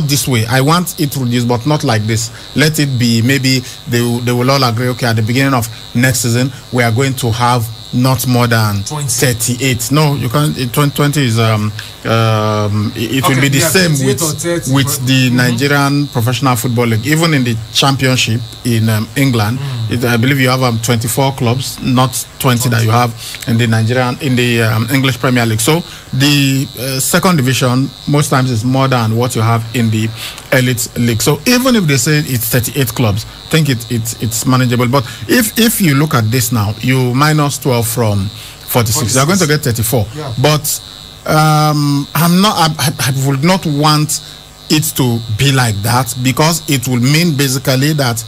not this way. I want it reduced, but not like this. Let it be, maybe they will all agree, okay, at the beginning of next season, we are going to have not more than 38. No, you can't. 20 is it will be the same with the Nigerian Professional Football League. Even in the Championship in England, I believe you have 24 clubs, not 20 that you have in the English Premier League. So the second division most times is more than what you have in the Elite League. So even if they say it's 38 clubs, I think it's manageable. But if you look at this now, you minus 12 from 46, you're going to get 34. Yeah. But I would not want it to be like that, because it will mean basically that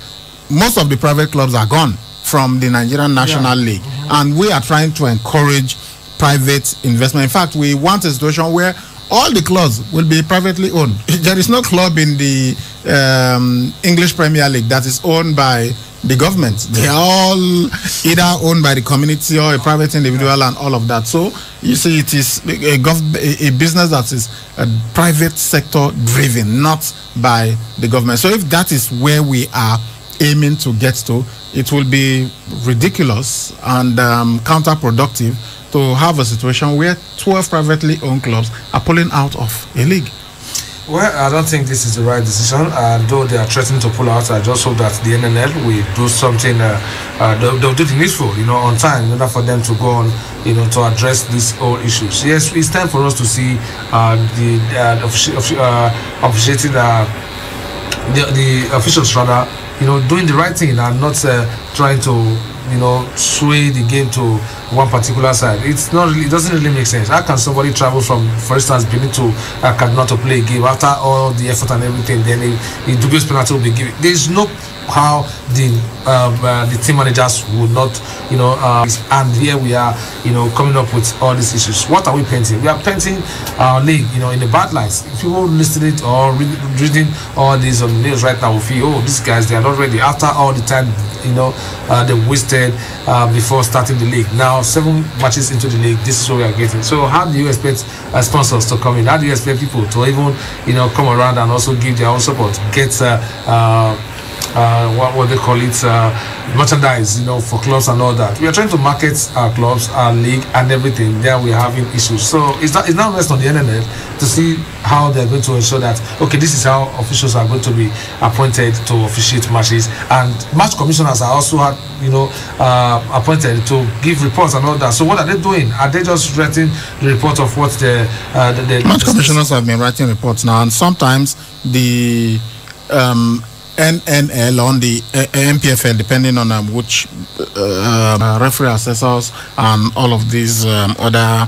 most of the private clubs are gone from the Nigerian National League, and we are trying to encourage private investment. In fact, we want a situation where all the clubs will be privately owned. There is no club in the English Premier League that is owned by the government. They are all either owned by the community or a private individual and all of that. So you see, it is a business that is private sector driven, not by the government. So if that is where we are aiming to get to, it will be ridiculous and counterproductive to have a situation where 12 privately owned clubs are pulling out of a league. Well, I don't think this is the right decision. Though they are threatening to pull out, I just hope that the NNL will do something. They'll do the needful, on time, in order for them to go on, to address these whole issues. Yes, it's time for us to see officiating the officials rather, doing the right thing and not trying to sway the game to one particular side. It doesn't really make sense. How can somebody travel from, for instance, Benin to Kaduna to play a game after all the effort and everything, then a dubious penalty will be given? There's no how the team managers would not, and here we are, coming up with all these issues. What are we painting? We are painting our league, in the bad lights. If people listening to or reading all these on the news right now will feel, oh, these guys, they are not ready. After all the time, they wasted before starting the league. Now, 7 matches into the league, this is what we are getting. So how do you expect sponsors to come in? How do you expect people to even, come around and also give their own support? Get what they call it, merchandise, for clubs and all that. We are trying to market our clubs, our league, and everything. There we are having issues. So it's now rest on the NNL to see how they're going to ensure that, okay, this is how officials are going to be appointed to officiate matches, and match commissioners are also appointed to give reports and all that. So what are they doing? Are they just writing the report of what the match commissioners have been writing reports now, and sometimes the NNL on the MPFL, depending on which referee assessors and all of these other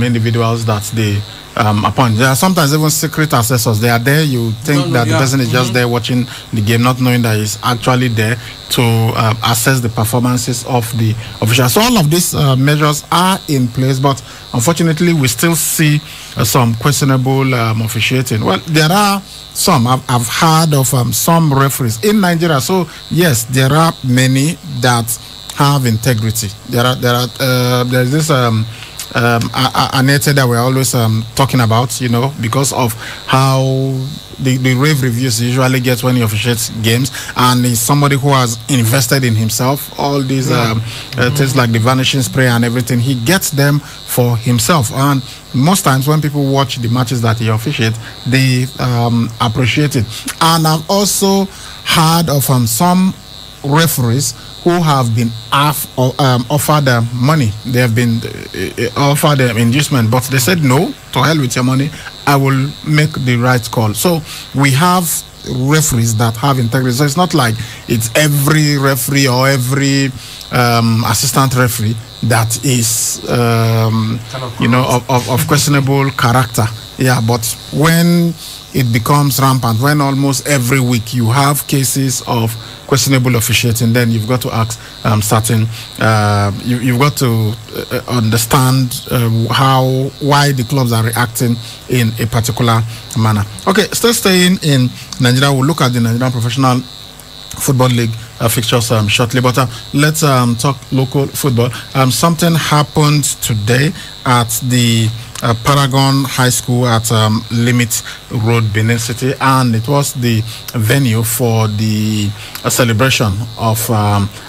individuals that they appoint. There are sometimes even secret assessors. They are there. You think that the person is just there watching the game, not knowing that he's actually there to assess the performances of the officials. So all of these measures are in place, but unfortunately, we still see some questionable officiating. Well, there are some. I've heard of some referees in Nigeria. So yes, there are many that have integrity. There's this Anete that we're always talking about, because of how the rave reviews usually get when he officiates games, and he's somebody who has invested in himself. All these things like the vanishing spray and everything, he gets them for himself. And most times when people watch the matches that he officiates, they appreciate it. And I've also heard of some referees who have been offered money. They have been offered inducement, but they said no, to hell with your money, I will make the right call. So we have referees that have integrity. So it's not like it's every referee or every assistant referee that is of questionable character. Yeah, but when it becomes rampant, when almost every week you have cases of questionable officiating, then you've got to ask you've got to understand why the clubs are reacting in a particular manner. Okay, still staying in Nigeria, we'll look at the Nigerian Professional Football League fixtures shortly, but let's talk local football. Something happened today at the Paragon High School at Limit Road, Benin City, and it was the venue for the celebration of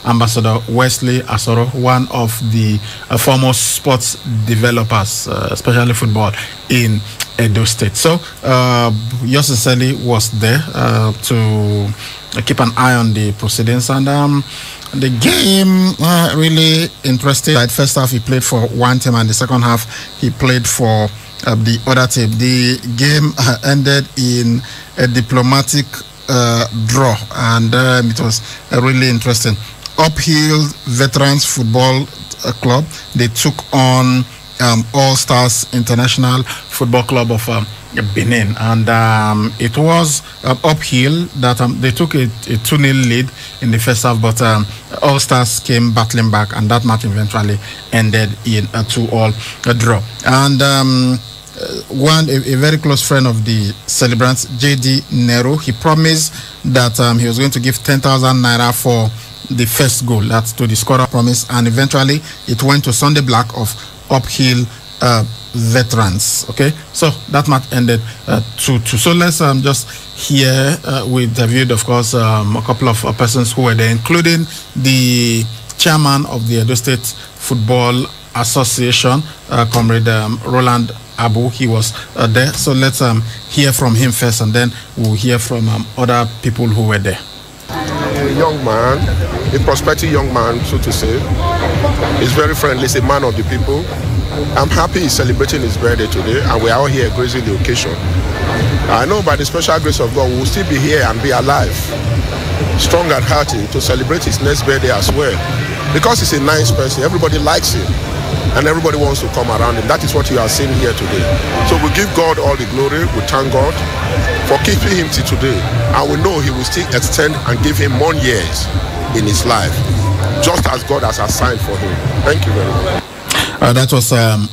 Ambassador Wesley Asoro, one of the foremost sports developers, especially football, in Edo State. So, yours sincerely was there to keep an eye on the proceedings, and the game really interesting. At first half, he played for one team, and the second half, he played for the other team. The game ended in a diplomatic draw, and it was really interesting. Uphill Veterans Football Club, they took on All Stars International Football Club of Benin, and it was Uphill that they took a 2-0 lead in the first half, but All Stars came battling back, and that match eventually ended in a 2-2 draw. And a very close friend of the celebrants, JD Nero, he promised that he was going to give 10,000 naira for the first goal. That's to the scorer promise, and eventually it went to Sunday Black of Uphill Veterans. Okay, so that match ended 2-2. So let's just hear we interviewed, of course, a couple of persons who were there, including the chairman of the Edo State Football Association, Comrade Roland Abu. He was there. So let's hear from him first, and then we'll hear from other people who were there. A young man, a prospective young man, so to say. He's very friendly. He's a man of the people. I'm happy he's celebrating his birthday today, and we are all here gracing the occasion. I know by the special grace of God, we will still be here and be alive, strong and hearty, to celebrate his next birthday as well. Because he's a nice person, everybody likes him, and everybody wants to come around him. That is what you are seeing here today. So we give God all the glory. We thank God for keeping him till today, and we know he will still extend and give him more years in his life, just as God has assigned for him. Thank you very much. That was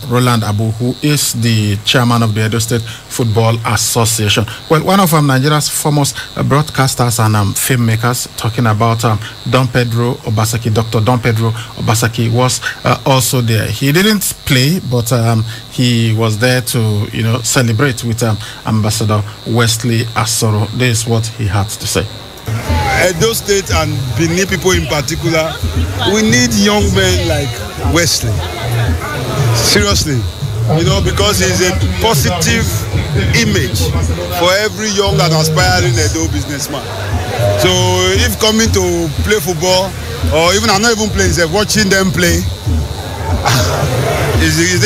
Roland Abu, who is the chairman of the Edo State Football Association. Well, one of Nigeria's foremost broadcasters and filmmakers, talking about Don Pedro Obaseki. Dr. Don Pedro Obaseki was also there. He didn't play, but he was there to, celebrate with Ambassador Wesley Asoro. This is what he had to say. Edo State and Benin people in particular, we need young men like Wesley. Seriously, because he's a positive image for every young and aspiring Edo businessman. So if coming to play football, or even I'm not even playing, watching them play,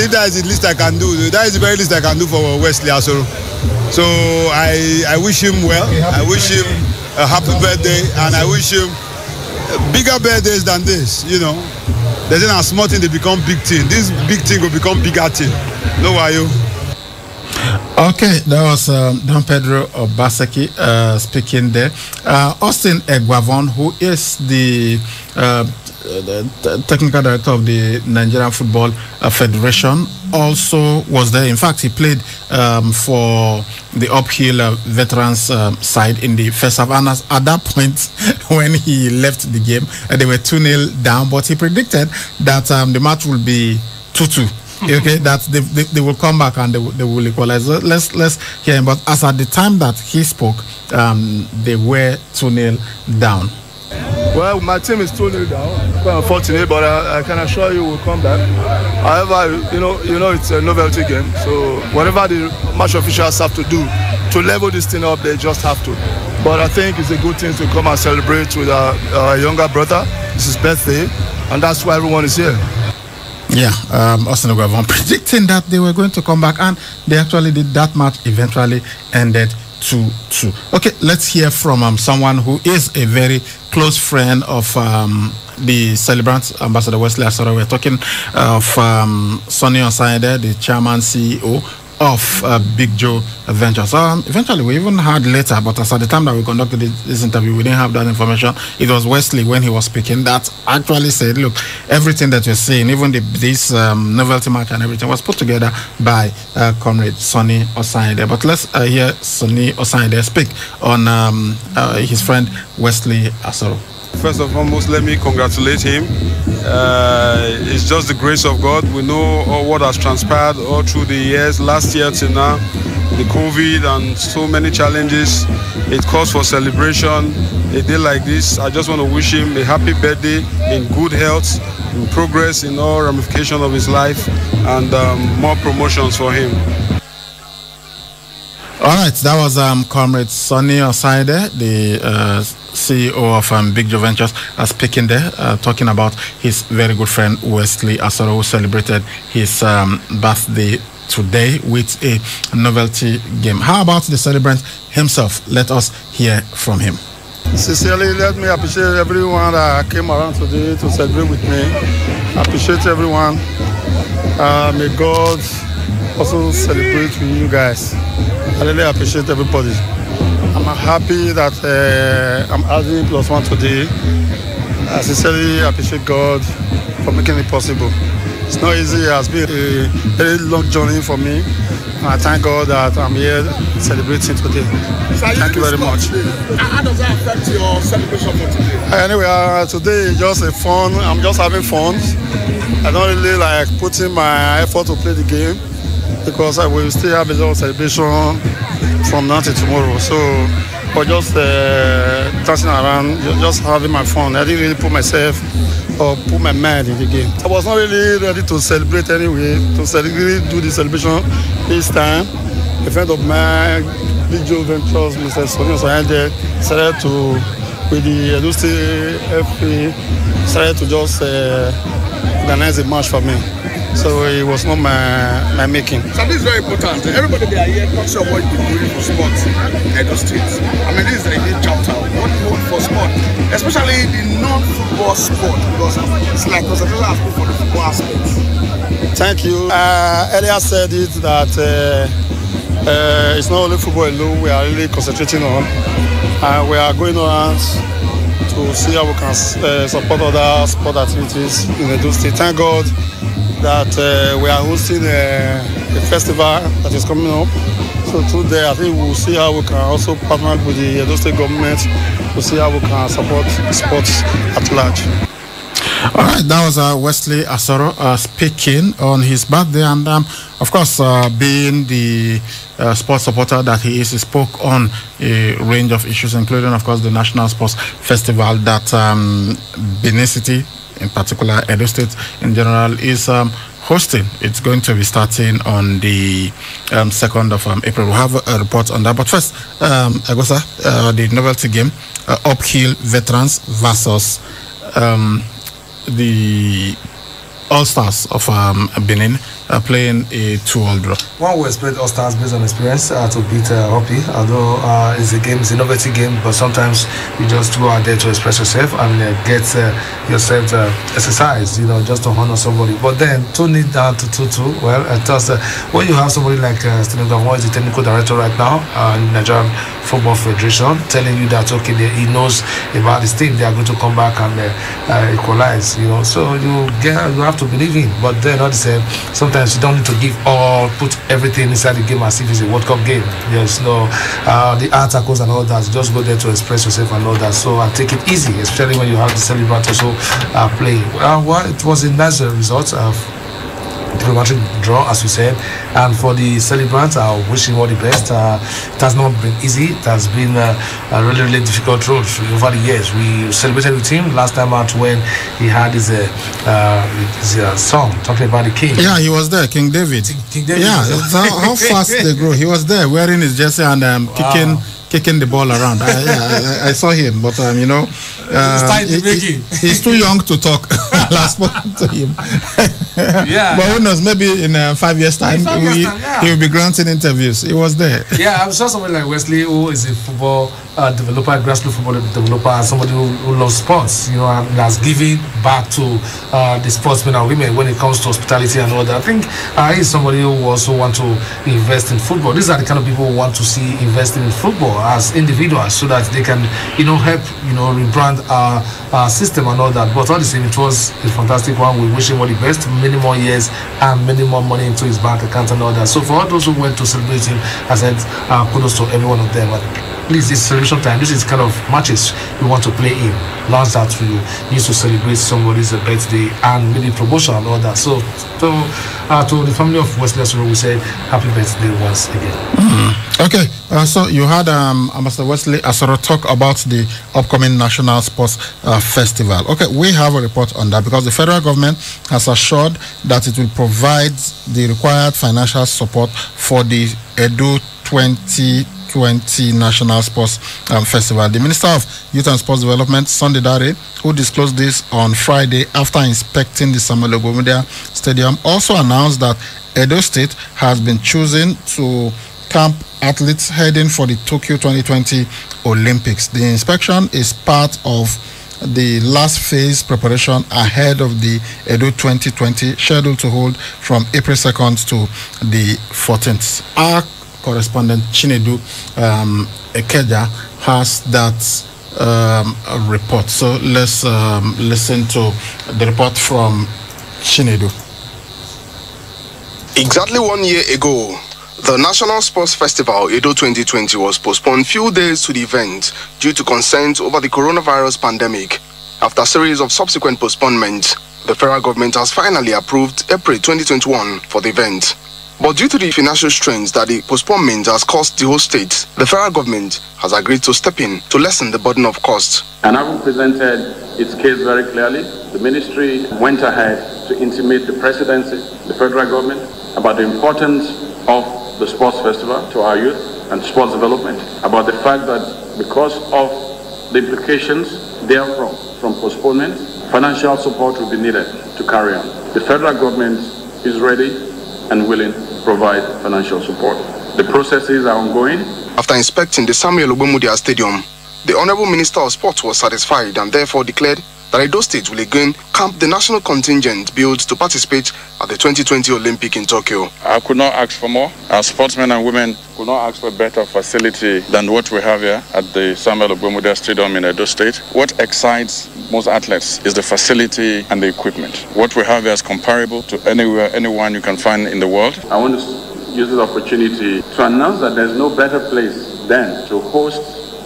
that is the least I can do. That is the very least I can do for Wesley Asoro. So I wish him well. I wish him a happy birthday, and I wish him bigger birthdays than this. There's a small thing, they become big thing. This big thing will become bigger thing. No, are you? Okay, that was Don Pedro Obaseki speaking there. Austin Egwavon, who is the technical director of the Nigerian Football Federation, also was there. In fact, he played for the Uphill Veterans side in the first half, and at that point when he left the game, they were 2-0 down, but he predicted that the match will be 2-2. Okay, that they will come back and they will equalize. Let's hear him. But as at the time that he spoke, they were 2-0 down. Well, my team is 2-0 down, unfortunately, but I can assure you we'll come back. However, it's a novelty game, so whatever the match officials have to do to level this thing up, they just have to. But I think it's a good thing to come and celebrate with our younger brother. It's his birthday, and that's why everyone is here. Yeah, Austin Ogwavon predicting that they were going to come back, and they actually did. That match eventually ended 2-2. Okay, let's hear from someone who is a very close friend of the celebrant, Ambassador Wesley Asoro. We're talking of Sonny Osaide, the chairman, CEO of Big Joe Ventures. Eventually, we even heard later, but as at the time that we conducted this interview, we didn't have that information. It was Wesley, when he was speaking, that actually said, look, everything that you're saying, even this novelty match and everything, was put together by Comrade Sonny Osaide. But let's hear Sonny Osaide speak on his friend Wesley Asoro. First and foremost, let me congratulate him. It's just the grace of God. We know all what has transpired all through the years, last year till now, the COVID and so many challenges. It calls for celebration. A day like this, I just want to wish him a happy birthday in good health, in progress in all ramifications of his life, and more promotions for him. All right, that was Comrade Sonny Osaide, the CEO of Big Joe Ventures, speaking there, talking about his very good friend Wesley Asoro, who celebrated his birthday today with a novelty game. How about the celebrant himself? Let us hear from him. Sincerely, let me appreciate everyone that came around today to celebrate with me. I appreciate everyone. May God also celebrate with you guys. I really appreciate everybody. I'm happy that I'm adding +1 today. I sincerely appreciate God for making it possible. It's not easy. It has been a very long journey for me. And I thank God that I'm here celebrating today. Thank you very much. How does that affect your celebration for today? Anyway, today is just a fun. I'm just having fun. I don't really like putting my effort to play the game, because I will still have a lot of celebration from now to tomorrow. So, but just dancing around, just having my fun. I didn't really put myself or put my mind in the game. I was not really ready to celebrate anyway, to really do the celebration this time. A friend of mine, Big Joe Ventures, Mr. Sonny Osaide, started to, with the Edo State FA, started to just organize a match for me. So it was not my making. So this is very important. Everybody they are here not sure what you're doing for sports in Edo State. I mean, this is a new chapter. What you want for sport, especially the non-football sport, because it's like concentration aspect for the football aspect. Thank you. Earlier said it that it's not only football alone we are really concentrating on. We are going around to see how we can support other sport activities in Edo State. Thank God that we are hosting a festival that is coming up. So today I think we'll see how we can also partner with the Edo State government to see how we can support sports at large. All right, that was Wesley Asoro speaking on his birthday, and of course, being the sports supporter that he is, he spoke on a range of issues, including, of course, the National Sports Festival that Benin City, in particular Edo State in general, is hosting. It's going to be starting on the 2nd of April. We'll have a report on that. But first, Egosa, the novelty game, Uphill Veterans versus the All-Stars of Benin playing a 2-all draw. One will expect All-Stars based on experience to beat Hopi, although it's a novelty game, but sometimes you just go out there to express yourself and get yourself exercise, just to honor somebody. But then turn it down to 2-2. Well, when you have somebody like Stephen Davon, is the technical director right now in Nigerian Football Federation, telling you that okay, he knows about this team, they are going to come back and equalize. So you have to believe in. But then not the same. Sometimes you don't need to put everything inside the game as if it's a World Cup game. There's no the articles and all that. Just go there to express yourself and all that. So I take it easy, especially when you have the celebrant also playing. Well, it was a nice result of diplomatic draw, as we said, and for the celebrants, I wish him all the best. It has not been easy. It has been a really difficult road over the years. We celebrated with him last time out when he had his song talking about the king. Yeah, he was there, King David. King David. Yeah, how fast they grow. He was there wearing his jersey and kicking the ball around. I saw him, but he's too young to talk. Last spoken to him. Yeah. But who knows? Maybe in 5 years' time, he will be granting interviews. He was there. Yeah, I'm sure someone like Wesley, who is a football developer, grassroots football developer, and somebody who loves sports, and has given back to the sportsmen and women when it comes to hospitality and all that. I think he's somebody who also wants to invest in football. These are the kind of people who want to see investing in football as individuals, so that they can, help, rebrand our system and all that. But all the same, it was a fantastic one. We wish him all the best, many more years and many more money into his bank account and all that. So for all those who went to celebrate him, I said kudos to every one of them. please, it's celebration time. This is kind of matches we want to play in. Last that we used to celebrate somebody's birthday and maybe promotion and all that. So to the family of Wesley Asoro, we say happy birthday once again. Okay, so you had Ambassador Wesley Asoro talk about the upcoming National Sports Festival. Okay, we have a report on that because the federal government has assured that it will provide the required financial support for the Edo 2020 National Sports Festival. The Minister of Youth and Sports Development, Sunday Dare, who disclosed this on Friday after inspecting the Samuel Ogbomudia Stadium, also announced that Edo State has been chosen to camp athletes heading for the Tokyo 2020 Olympics. The inspection is part of the last phase preparation ahead of the Edo 2020 scheduled to hold from April 2nd to the 14th. Our correspondent Chinedu Ekeja has that report. So let's listen to the report from Chinedu. Exactly 1 year ago, the National Sports Festival Edo 2020 was postponed few days to the event due to concerns over the coronavirus pandemic. After a series of subsequent postponements, the federal government has finally approved April 2021 for the event. But due to the financial strains that the postponement has caused the whole state, the federal government has agreed to step in to lessen the burden of costs. And having presented its case very clearly, the ministry went ahead to intimate the presidency, the federal government, about the importance of the sports festival to our youth and sports development, about the fact that because of the implications therefrom from postponement, financial support will be needed to carry on. The federal government is ready and willing to provide financial support. The processes are ongoing. After inspecting the Samuel Ogbomudia Stadium, the Honorable Minister of Sports was satisfied and therefore declared that Edo State will again camp the national contingent built to participate at the 2020 Olympic in Tokyo. I could not ask for more. Our sportsmen and women could not ask for a better facility than what we have here at the Samuel Ogbomudia Stadium in Edo State. What excites most athletes is the facility and the equipment. What we have here is comparable to anyone you can find in the world. I want to use this opportunity to announce that there's no better place than to host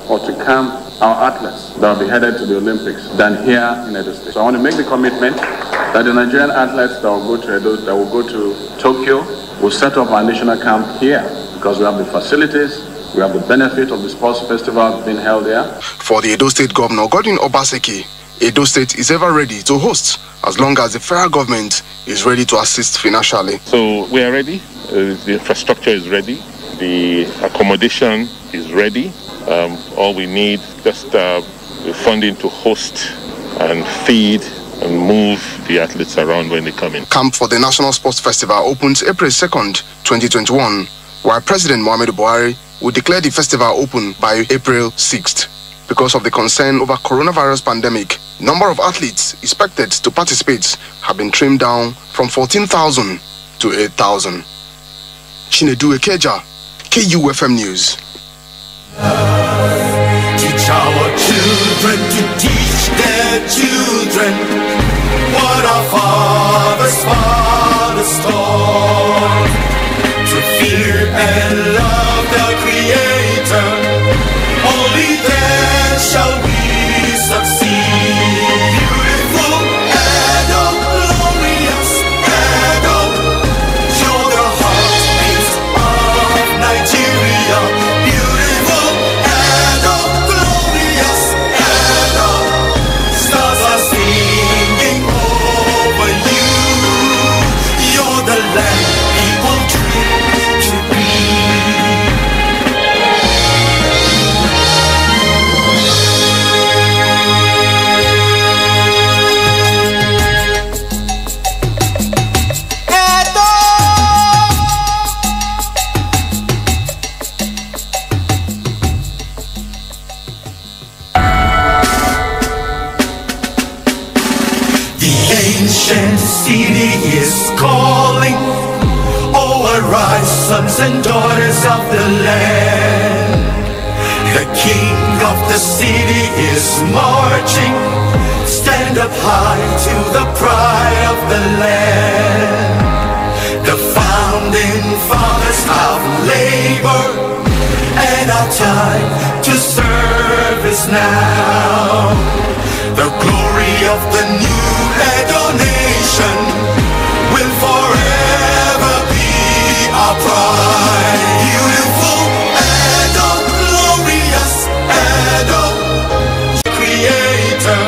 or to camp our athletes that will be headed to the Olympics than here in Edo State. So I want to make the commitment that the Nigerian athletes that will go to Edo, that will go to Tokyo, will set up our national camp here because we have the facilities, we have the benefit of the sports festival being held here. For the Edo State Governor, Godwin Obaseki, Edo State is ever ready to host as long as the federal government is ready to assist financially. So we are ready, the infrastructure is ready, the accommodation is ready. All we need just funding to host and feed and move the athletes around when they come in. Camp for the National Sports Festival opens April 2nd, 2021, while President Muhammadu Buhari will declare the festival open by April 6th. Because of the concern over coronavirus pandemic, number of athletes expected to participate have been trimmed down from 14,000 to 8,000. Chinedu Ekeja, KUFM News. Teach our children to teach their children what our fathers taught. To fear and love the Creator, only then shall we succeed. Beautiful Edo, glorious Edo, show the heartbeats of Nigeria. City is calling. Oh, arise, sons and daughters of the land. The king of the city is marching. Stand up high to the pride of the land. The founding fathers of labor and our time to service now. The glory of the new Edo nation will forever be our pride. Beautiful Edo, glorious Edo, Creator,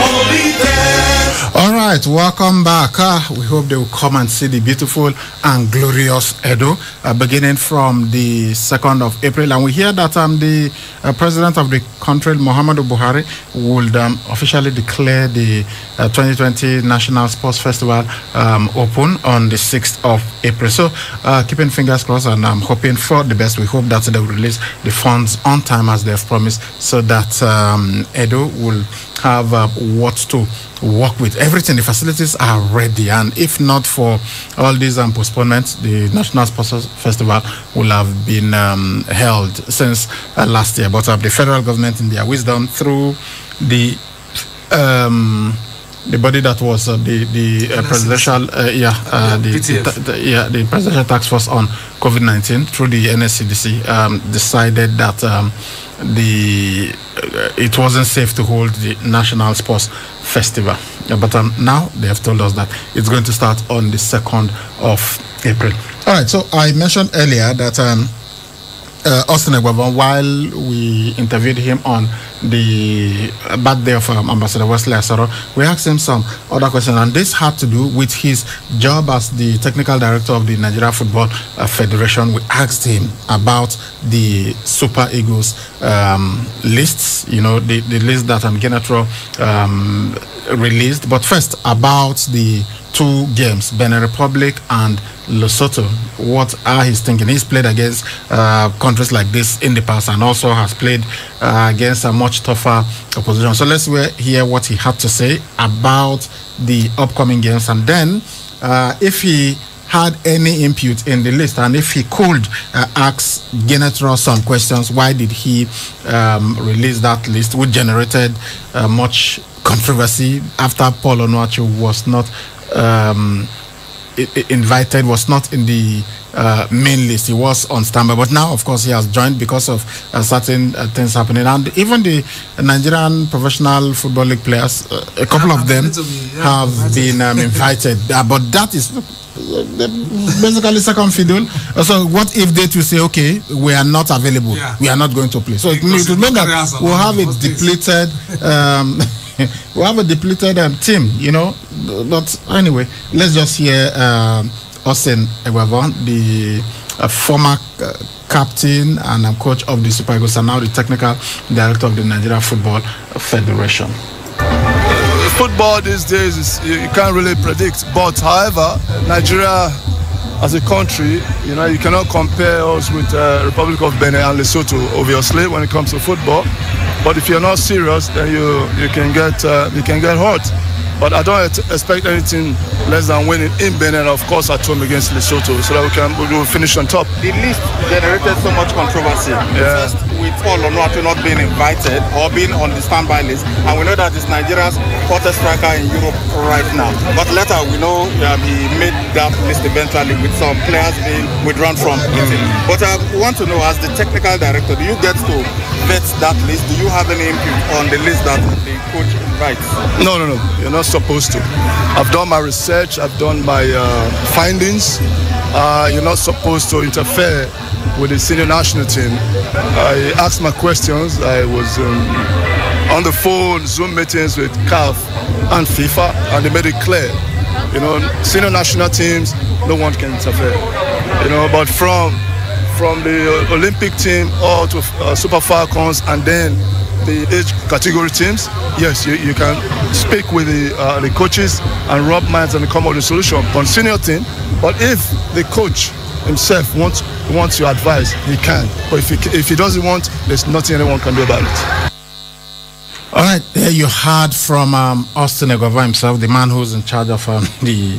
only there. All right, welcome back. We hope they will come and see the beautiful and glorious Edo, beginning from the 2nd of April. And we hear that the president of the country, Muhammadu Buhari, would officially declare the 2020 National Sports Festival open on the 6th of April. So keeping fingers crossed, and I'm hoping for the best. We hope that they will release the funds on time as they've promised, so that Edo will have what to work with. Everything, the facilities are ready, and if not for all these postponements, the National Sports Festival will have been held since last year. But the federal government, in their wisdom, through the body that was the presidential the presidential task force on COVID-19, through the NSCDC, decided that it wasn't safe to hold the National Sports Festival. But now they have told us that it's going to start on the 2nd of April. All right, so I mentioned earlier that Austin Eguavoen, while we interviewed him on the birthday of Ambassador Wesley Asoro, we asked him some other questions, and this had to do with his job as the technical director of the Nigeria Football Federation. We asked him about the Super Eagles lists, the list that Genetro released. But first, about the 2 games, Benin Republic and Lesotho. What are his thinking? He's played against countries like this in the past, and also has played against a much tougher opposition. So let's hear what he had to say about the upcoming games, and then if he had any input in the list, and if he could ask Genetro some questions, why did he release that list, which generated much controversy after Paul Onuachu was not invited, was not in the main list. He was on standby, but now, of course, he has joined because of certain things happening. And even the Nigerian Professional Football League players, a couple of them have been invited, but that is basically second fiddle. So what if they to say, okay, we are not available, we are not going to play? So it means that we'll have a depleted we have a depleted team, But anyway, let's just hear Austin Eguavoen, the former captain and coach of the Super Eagles, and now the technical director of the Nigeria Football Federation. Football these days, you can't really predict. But however, Nigeria as a country, you cannot compare us with Republic of Benin and Lesotho, obviously, when it comes to football. But if you're not serious, then you can get hurt. But I don't expect anything less than winning in Benin, of course, at home against Lesotho, so that we will finish on top. The list generated so much controversy. Yeah. First, with Paul Onuachu not being invited or being on the standby list, and we know that it's Nigeria's hottest striker in Europe right now. But later, we know he made that list eventually, with some players being withdrawn from it. But I want to know, as the technical director, do you get to vet that list? Do you have any input on the list that the coach invites? No. You're not supposed to. I've done my research. I've done my findings. You're not supposed to interfere with the senior national team. I asked my questions. I was on the phone, Zoom meetings with CAF and FIFA, and they made it clear. Senior national teams, no one can interfere. But from the Olympic team all to Super Falcons, and then the age category teams, yes, you can speak with the coaches and rub minds and come up with a solution on senior team. But if the coach himself wants your advice, he can. But if he doesn't want, there's nothing anyone can do about it. All right, there you heard from Austin Eguavoen himself, the man who's in charge of the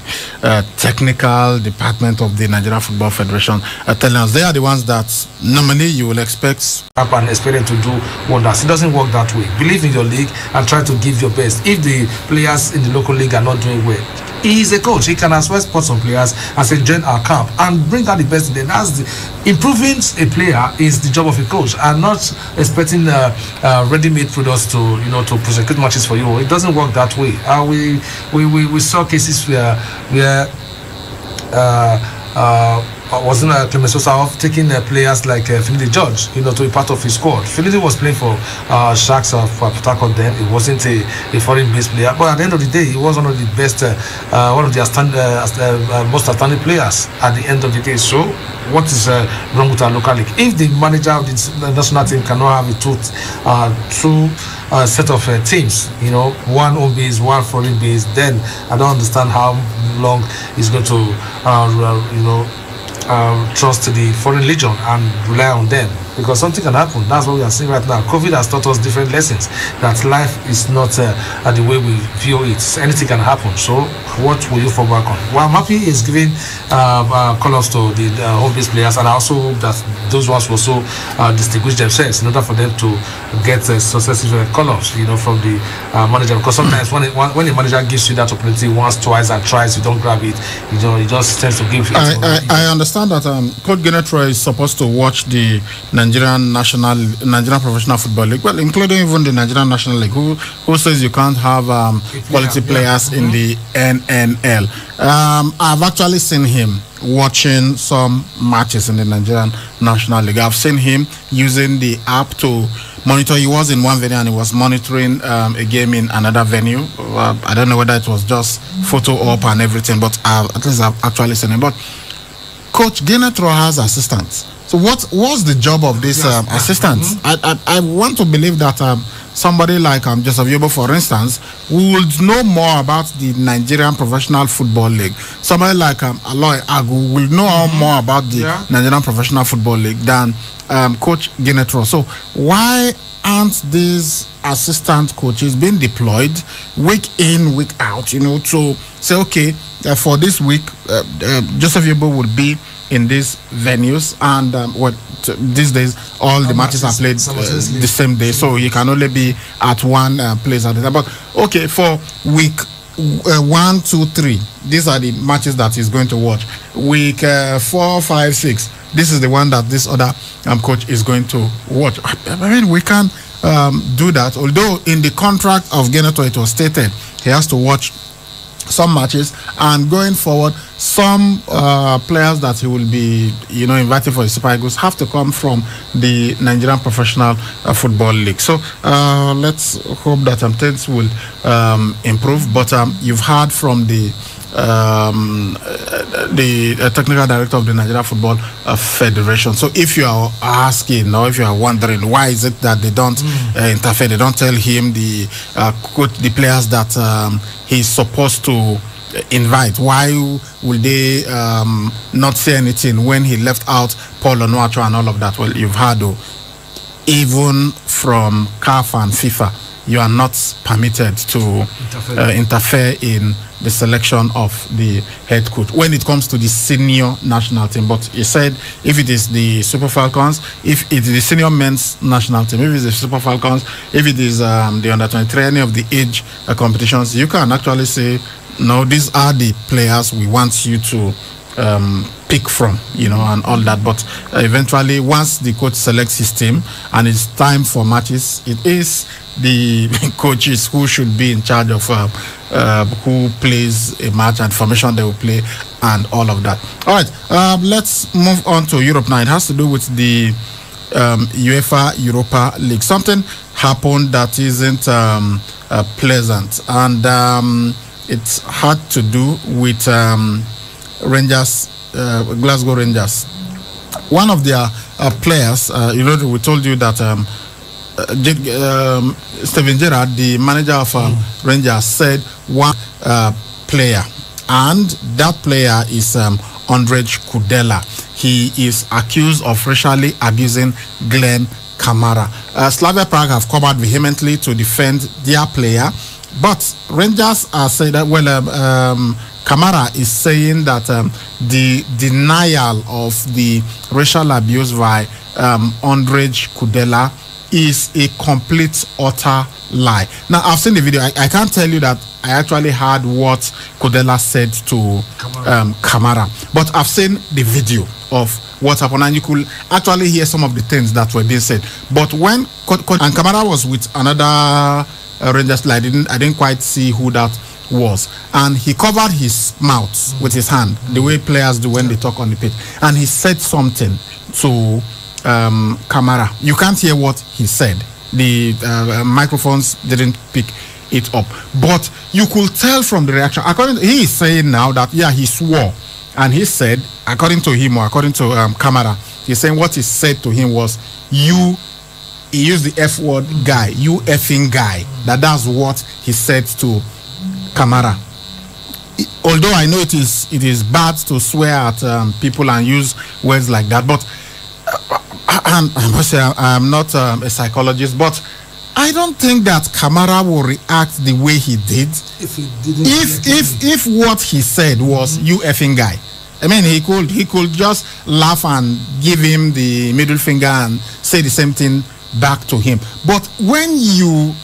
technical department of the Nigeria Football Federation, telling us they are the ones that normally you will expect and experience to do wonders. It doesn't work that way. Believe in your league and try to give your best. If the players in the local league are not doing well, he is a coach. He can as well spot some players and say join our camp and bring out the best in them. That's improving a player is the job of a coach, and not expecting ready-made products to to prosecute matches for you. It doesn't work that way. We saw cases where wasn't Clement Sosa taking players like Finidi George, to be part of his squad. Finidi was playing for Sharks of Port Harcourt then. It wasn't a foreign-based player, but at the end of the day, he was one of the best, one of the most outstanding players at the end of the day. So, what is wrong with our local league? If the manager of the national team cannot have a two set of teams, one home base, one foreign base, then I don't understand how long he's going to, trust the foreign legion and rely on them, because something can happen. That's what we are seeing right now. COVID has taught us different lessons, that life is not the way we view it. Anything can happen. So what will you fall back on? Well, I'm happy is giving call-ups to the home-based players, and I also hope that those ones will also distinguish themselves in order for them to get successive call-ups, from the manager. Because sometimes when a manager gives you that opportunity once, twice, and tries, you don't grab it. He just tends to give it. I understand that Coach Genetro is supposed to watch the Nigerian Professional Football League, well, including even the Nigerian National League, who says you can't have quality players in the NNL. I've actually seen him watching some matches in the Nigerian National League. I've seen him using the app to monitor. He was in one venue and he was monitoring a game in another venue. I don't know whether it was just photo op and everything, but at least I've actually seen him. But Coach Genetro has assistants. So what's the job of these assistants? I want to believe that somebody like Joseph Yobo, for instance, would know more about the Nigerian Professional Football League. Somebody like Aloy Agu will know more about the Nigerian Professional Football League than Coach Genetro. So why aren't these assistant coaches being deployed week in, week out, to say, okay, for this week, Joseph Yobo will be in these venues, and these days all the matches are played the same day, so he can only be at one place at a time. But okay, for week 1, 2, 3, these are the matches that he's going to watch. Week 4, 5, 6, this is the one that this other coach is going to watch. I mean, we can do that, although in the contract of Genetro it was stated he has to watch some matches, and going forward, some players that he will be, invited for the Super Eagles have to come from the Nigerian Professional Football League. So let's hope that things will improve. But you've heard from the technical director of the Nigeria Football Federation. So if you are asking, or if you are wondering why is it that they don't interfere, they don't tell him the players that he's supposed to invite, why will they not say anything when he left out Paul Onuachu and all of that? Well, you've heard, even from CAF and FIFA, you are not permitted to interfere in the selection of the head coach when it comes to the senior national team. But he said if it is the Super Falcons, if it is the senior men's national team, if it is the Super Falcons, if it is the under-23, any of the age competitions, you can actually say, no, these are the players we want you to pick from, and all that. But eventually, once the coach selects his team and it's time for matches, it is the coaches who should be in charge of who plays a match and formation they will play and all of that. All right, let's move on to Europe now. It has to do with the UEFA Europa League. Something happened that isn't pleasant, and it had to do with Rangers, Glasgow Rangers. One of their players, we told you that Steven Gerrard, the manager of Rangers, said one player, and that player is Ondrej Kudela. He is accused of racially abusing Glenn Kamara. Slavia Prague have come out vehemently to defend their player, but Rangers are saying that, Kamara is saying that the denial of the racial abuse by Ondrej Kudela is a complete, utter lie. Now, I've seen the video. I can't tell you that I actually heard what Kodela said to Kamara, but I've seen the video of what happened, and you could actually hear some of the things that were being said. But when and Kamara was with another Rangers player, I didn't quite see who that was, and he covered his mouth with his hand, the way players do when they talk on the pitch, and he said something to Kamara. You can't hear what he said. The microphones didn't pick it up, but you could tell from the reaction. He is saying now that he swore, and he said, according to him or according to Kamara, he's saying what he said to him was, he used the F word, guy, you effing guy. That's what he said to Kamara. Although I know it is bad to swear at people and use words like that, but I must say I'm not a psychologist, but I don't think that Kamara will react the way he did if what he said was you effing guy. I mean, he could just laugh and give him the middle finger and say the same thing back to him. But when you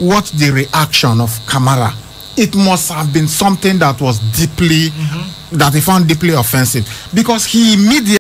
watch the reaction of Kamara, it must have been something that was deeply that he found deeply offensive, because he immediately